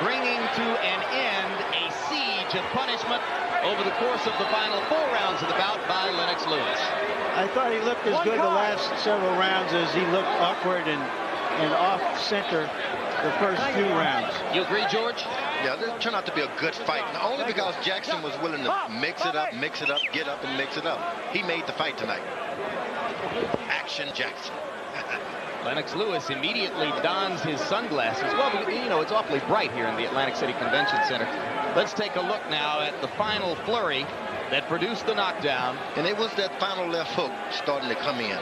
bringing to an end a siege of punishment over the course of the final 4 rounds of the bout by Lennox Lewis. I thought he looked as good the last several rounds as he looked awkward and off-center the first few rounds. You agree, George? Yeah, this turned out to be a good fight. Only because Jackson was willing to mix it up, get up, and mix it up. He made the fight tonight. Action Jackson. Lennox Lewis immediately dons his sunglasses. Well, you know, it's awfully bright here in the Atlantic City Convention Center. Let's take a look now at the final flurry that produced the knockdown. And it was that final left hook starting to come in.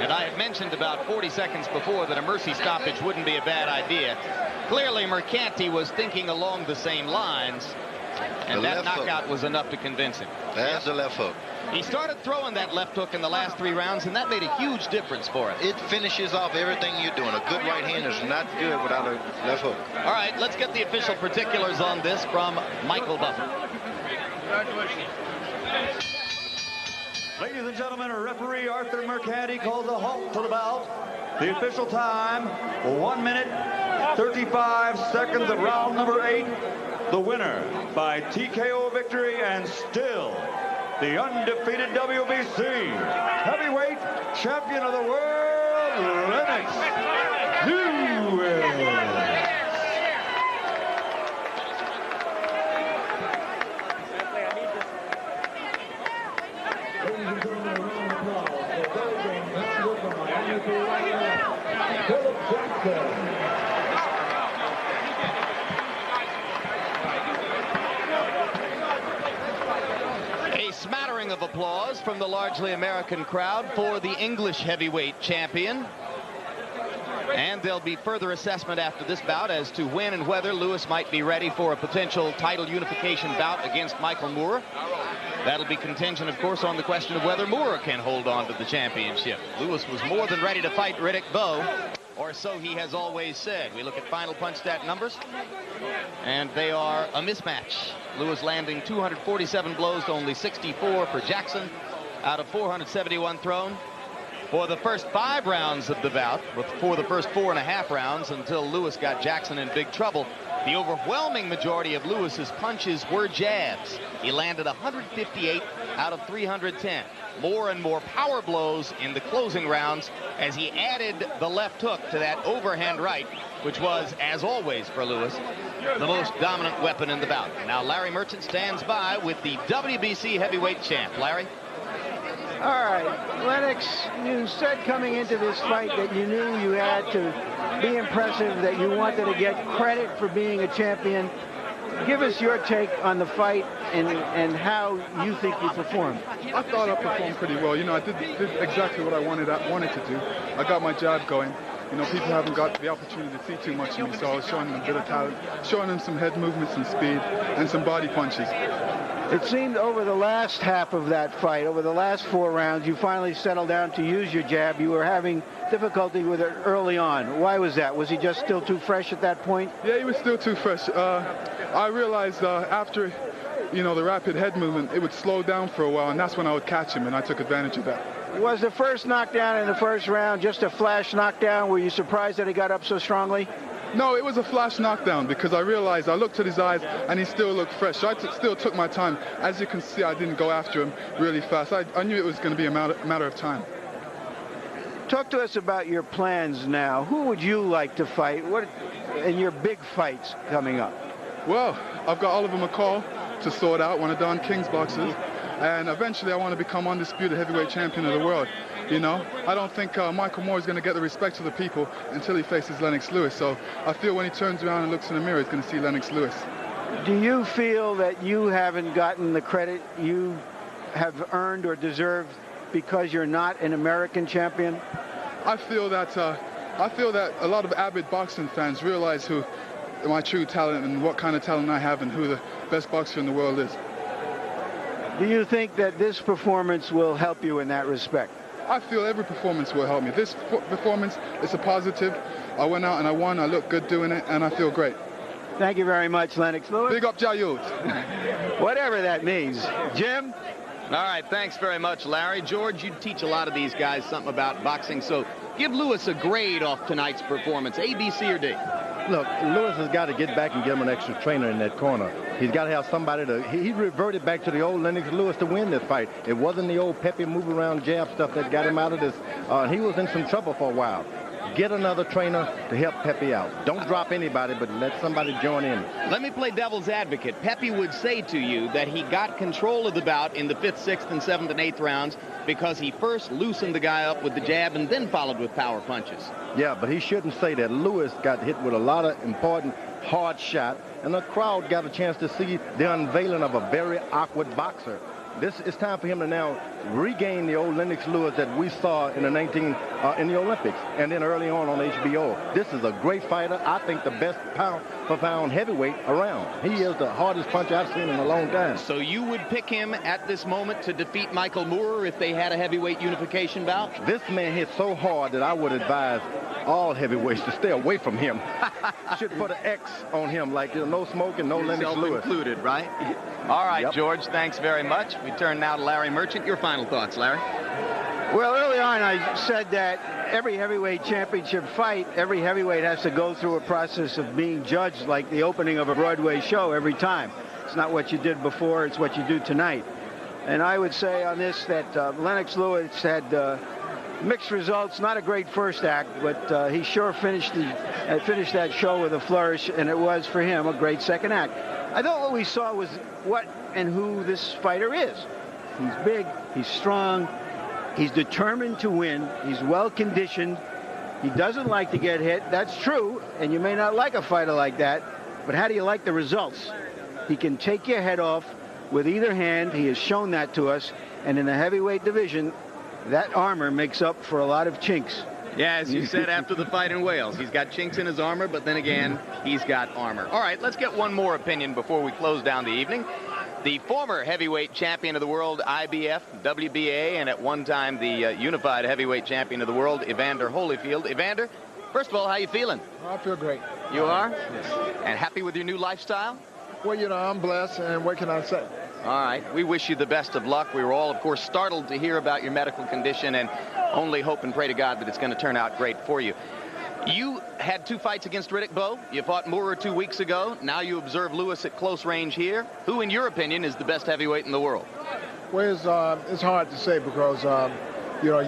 And I had mentioned about 40 seconds before that a mercy stoppage wouldn't be a bad idea. Clearly, Mercanti was thinking along the same lines, and that knockout was enough to convince him. There's the left hook. He started throwing that left hook in the last 3 rounds, and that made a huge difference for him. It finishes off everything you're doing. A good right hand is not good without a left hook. All right, let's get the official particulars on this from Michael Buffer. Ladies and gentlemen, referee Arthur Mercanti calls a halt to the bout. The official time, 1 minute, 35 seconds of round number 8. The winner by TKO victory and still the undefeated WBC heavyweight champion of the world, Lennox Lewis. A smattering of applause from the largely American crowd for the English heavyweight champion. And there'll be further assessment after this bout as to when and whether Lewis might be ready for a potential title unification bout against Michael Moorer. That'll be contingent, of course, on the question of whether Moorer can hold on to the championship. Lewis was more than ready to fight Riddick Bowe, or so he has always said. We look at final punch stat numbers, and they are a mismatch. Lewis landing 247 blows to only 64 for Jackson out of 471 thrown. For the first 5 rounds of the bout, for the first 4.5 rounds until Lewis got Jackson in big trouble, the overwhelming majority of Lewis's punches were jabs. He landed 158 out of 310. More and more power blows in the closing rounds as he added the left hook to that overhand right, which was, as always for Lewis, the most dominant weapon in the bout. Now Larry Merchant stands by with the WBC heavyweight champ. Larry? All right, Lennox, you said coming into this fight that you knew you had to be impressive, that you wanted to get credit for being a champion. Give us your take on the fight and how you think you performed. I thought I performed pretty well. You know, I did exactly what I wanted to do. I got my jab going. You know, people haven't got the opportunity to see too much of me, so I was showing them a bit of talent, showing them some head movements and speed and some body punches. It seemed over the last half of that fight, over the last 4 rounds, you finally settled down to use your jab. You were having difficulty with it early on. Why was that? Was he just still too fresh at that point? Yeah, he was still too fresh. I realized after, you know, the rapid head movement, it would slow down for a while, and that's when I would catch him, and I took advantage of that. Was the first knockdown in the first round just a flash knockdown? Were you surprised that he got up so strongly? No, it was a flash knockdown because I realized, I looked at his eyes and he still looked fresh. So I still took my time. As you can see, I didn't go after him really fast. I knew it was going to be a matter of time. Talk to us about your plans now. Who would you like to fight? What in your big fights coming up? Well, I've got Oliver McCall to sort out, one of Don King's boxers. And eventually I want to become undisputed heavyweight champion of the world. You know, I don't think Michael Moore is going to get the respect of the people until he faces Lennox Lewis. So I feel when he turns around and looks in the mirror, he's going to see Lennox Lewis. Do you feel that you haven't gotten the credit you have earned or deserved because you're not an American champion? I feel that a lot of avid boxing fans realize who my true talent and what kind of talent I have and who the best boxer in the world is. Do you think that this performance will help you in that respect? I feel every performance will help me. This performance is a positive. I went out and I won. I look good doing it, and I feel great. Thank you very much, Lennox Lewis. Big up Jayud. Whatever that means. Jim? All right, thanks very much, Larry. George, you teach a lot of these guys something about boxing, so give Lewis a grade off tonight's performance, A, B, C, or D. Look, Lewis has got to get back and get him an extra trainer in that corner. He's got to have somebody to... He reverted back to the old Lennox Lewis to win this fight. It wasn't the old peppy move-around jab stuff that got him out of this. He was in some trouble for a while. Get another trainer to help Pepe out. Don't drop anybody, but let somebody join in. Let me play devil's advocate. Pepe would say to you that he got control of the bout in the 5th, 6th, and 7th, and 8th rounds because he first loosened the guy up with the jab and then followed with power punches. Yeah, but he shouldn't say that. Lewis got hit with a lot of important hard shot, and the crowd got a chance to see the unveiling of a very awkward boxer. It's time for him to now regain the old Lennox Lewis that we saw in the Olympics and then early on HBO. This is a great fighter. I think the best pound-for-pound heavyweight around. He is the hardest puncher I've seen in a long time. So you would pick him at this moment to defeat Michael Moorer if they had a heavyweight unification bout? This man hit so hard that I would advise all heavyweights to stay away from him. Should put an X on him, like no smoking, no Lennox Lewis. Included, right? All right, yep. George, thanks very much. We turn now to Larry Merchant. Your final thoughts, Larry? Well, early on I said that every heavyweight championship fight, every heavyweight has to go through a process of being judged like the opening of a Broadway show every time. It's not what you did before, it's what you do tonight. And I would say on this that Lennox Lewis had Mixed results, not a great first act, but he sure finished that show with a flourish, and it was, for him, a great second act. I thought what we saw was what and who this fighter is. He's big, he's strong, he's determined to win, he's well-conditioned, he doesn't like to get hit. That's true, and you may not like a fighter like that, but how do you like the results? He can take your head off with either hand. He has shown that to us, and in the heavyweight division, that armor makes up for a lot of chinks. Yeah, as you said after the fight in Wales, he's got chinks in his armor, but then again, he's got armor. All right, let's get one more opinion before we close down the evening. The former heavyweight champion of the world, IBF, WBA, and at one time the unified heavyweight champion of the world, Evander Holyfield. Evander, first of all, how you feeling? I feel great. You are? Yes. And happy with your new lifestyle? Well, you know, I'm blessed, and what can I say? All right. We wish you the best of luck. We were all, of course, startled to hear about your medical condition and only hope and pray to God that it's going to turn out great for you. You had 2 fights against Riddick Bowe. You fought Moorer 2 weeks ago. Now you observe Lewis at close range here. Who, in your opinion, is the best heavyweight in the world? Well, it's hard to say because, you know,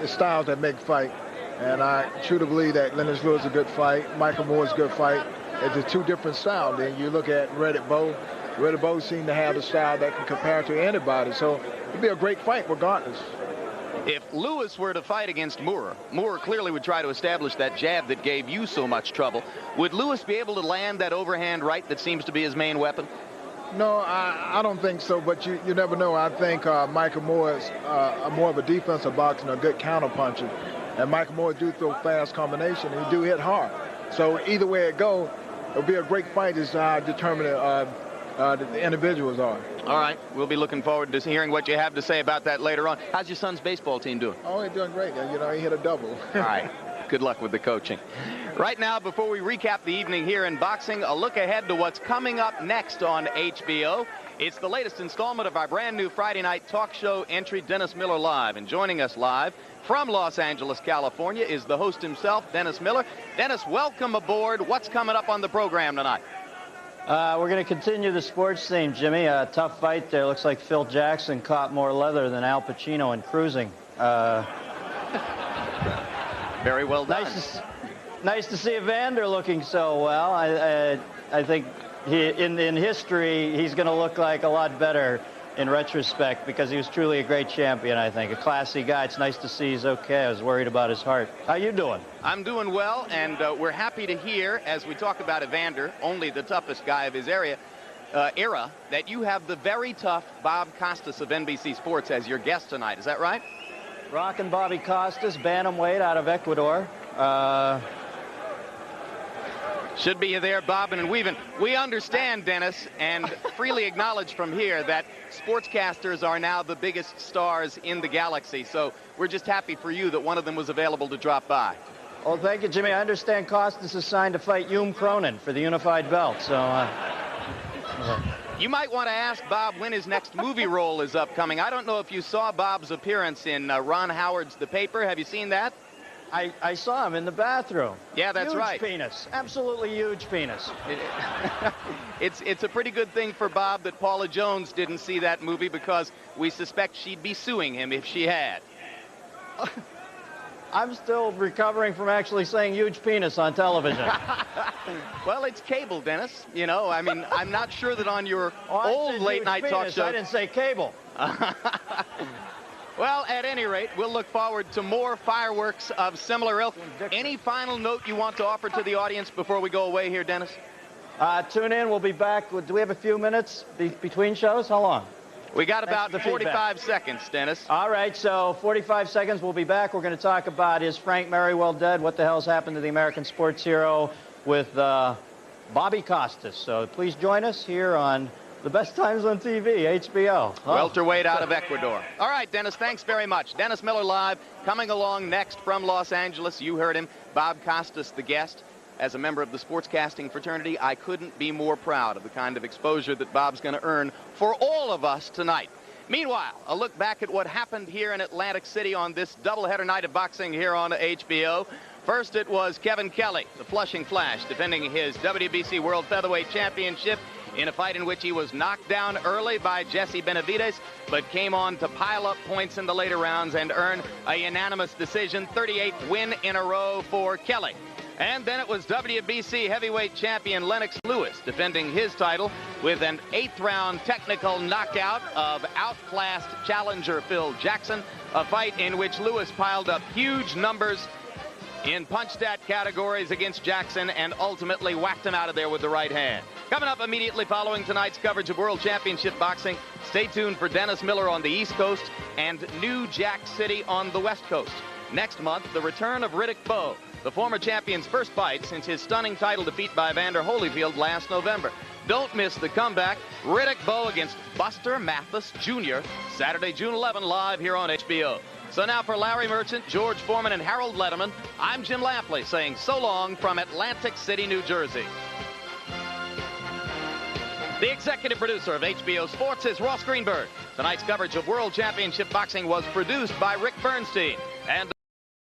it's styles that make fight. And I truly believe that Lennox Lewis is a good fight. Michael Moore's a good fight. It's a 2 different styles. Then you look at Riddick Bowe. Riddick Bowe seemed to have a style that can compare to anybody. So it'd be a great fight regardless. If Lewis were to fight against Moorer, Moorer clearly would try to establish that jab that gave you so much trouble. Would Lewis be able to land that overhand right that seems to be his main weapon? No, I don't think so, but you never know. I think Michael Moore is more of a defensive boxer and a good counterpuncher. And Michael Moore do throw fast combination, and he do hit hard. So either way it go, it'll be a great fight as determining the individuals are. All right. We'll be looking forward to hearing what you have to say about that later on. How's your son's baseball team doing? Oh, he's doing great. You know, he hit a double. All right. Good luck with the coaching. Right now, before we recap the evening here in boxing, a look ahead to what's coming up next on HBO. It's the latest installment of our brand new Friday night talk show entry, Dennis Miller Live. And joining us live from Los Angeles, California, is the host himself, Dennis Miller. Dennis, welcome aboard. What's coming up on the program tonight? We're going to continue the sports theme, Jimmy. A tough fight there. Looks like Phil Jackson caught more leather than Al Pacino in Cruising. Very well done. Nice to see Evander looking so well. I think in history, he's going to look like a lot better in retrospect because he was truly a great champion, I think. A classy guy. It's nice to see he's okay. I was worried about his heart. How you doing? I'm doing well, and we're happy to hear, as we talk about Evander, only the toughest guy of his era, that you have the very tough Bob Costas of NBC Sports as your guest tonight. Is that right? Rockin' Bobby Costas, bantamweight out of Ecuador. Should be there bobbing and weaving. We understand, Dennis, and freely acknowledge from here that sportscasters are now the biggest stars in the galaxy. So we're just happy for you that one of them was available to drop by. Well, thank you, Jimmy. I understand Costas is signed to fight Hume Cronin for the unified belt. So you might want to ask Bob when his next movie role is upcoming. I don't know if you saw Bob's appearance in Ron Howard's The Paper. Have you seen that? I saw him in the bathroom. Yeah, that's huge right. Huge penis. Absolutely huge penis. It's a pretty good thing for Bob that Paula Jones didn't see that movie because we suspect she'd be suing him if she had. I'm still recovering from actually saying huge penis on television. Well, it's cable, Dennis. You know, I mean, I'm not sure that on your old late-night talk show. I didn't say cable. Well, at any rate, we'll look forward to more fireworks of similar ilk. Any final note you want to offer to the audience before we go away here, Dennis? Tune in. We'll be back. Do we have a few minutes between shows? How long? We got about 45 seconds, Dennis. All right, so 45 seconds. We'll be back. We're going to talk about, is Frank Merriwell dead? What the hell's happened to the American sports hero with Bobby Costas? So please join us here on The Best Times on TV, HBO. Welterweight out of Ecuador. All right, Dennis, thanks very much. Dennis Miller Live, coming along next from Los Angeles. You heard him, Bob Costas, the guest. As a member of the sportscasting fraternity, I couldn't be more proud of the kind of exposure that Bob's going to earn for all of us tonight. Meanwhile, a look back at what happened here in Atlantic City on this doubleheader night of boxing here on HBO. First, it was Kevin Kelly, the Flushing Flash, defending his WBC World Featherweight Championship. in a fight in which he was knocked down early by Jesse Benavidez, but came on to pile up points in the later rounds and earn a unanimous decision, 38th win in a row for Kelly. And then it was WBC heavyweight champion Lennox Lewis defending his title with an 8th-round technical knockout of outclassed challenger Phil Jackson, a fight in which Lewis piled up huge numbers in punch-stat categories against Jackson and ultimately whacked him out of there with the right hand. Coming up immediately following tonight's coverage of World Championship Boxing, stay tuned for Dennis Miller on the East Coast and New Jack City on the West Coast. Next month, the return of Riddick Bowe, the former champion's first fight since his stunning title defeat by Evander Holyfield last November. Don't miss the comeback. Riddick Bowe against Buster Mathis Jr. Saturday, June 11, live here on HBO. So now for Larry Merchant, George Foreman, and Harold Letterman, I'm Jim Lampley saying so long from Atlantic City, New Jersey. The executive producer of HBO Sports is Ross Greenberg. Tonight's coverage of World Championship Boxing was produced by Rick Bernstein. And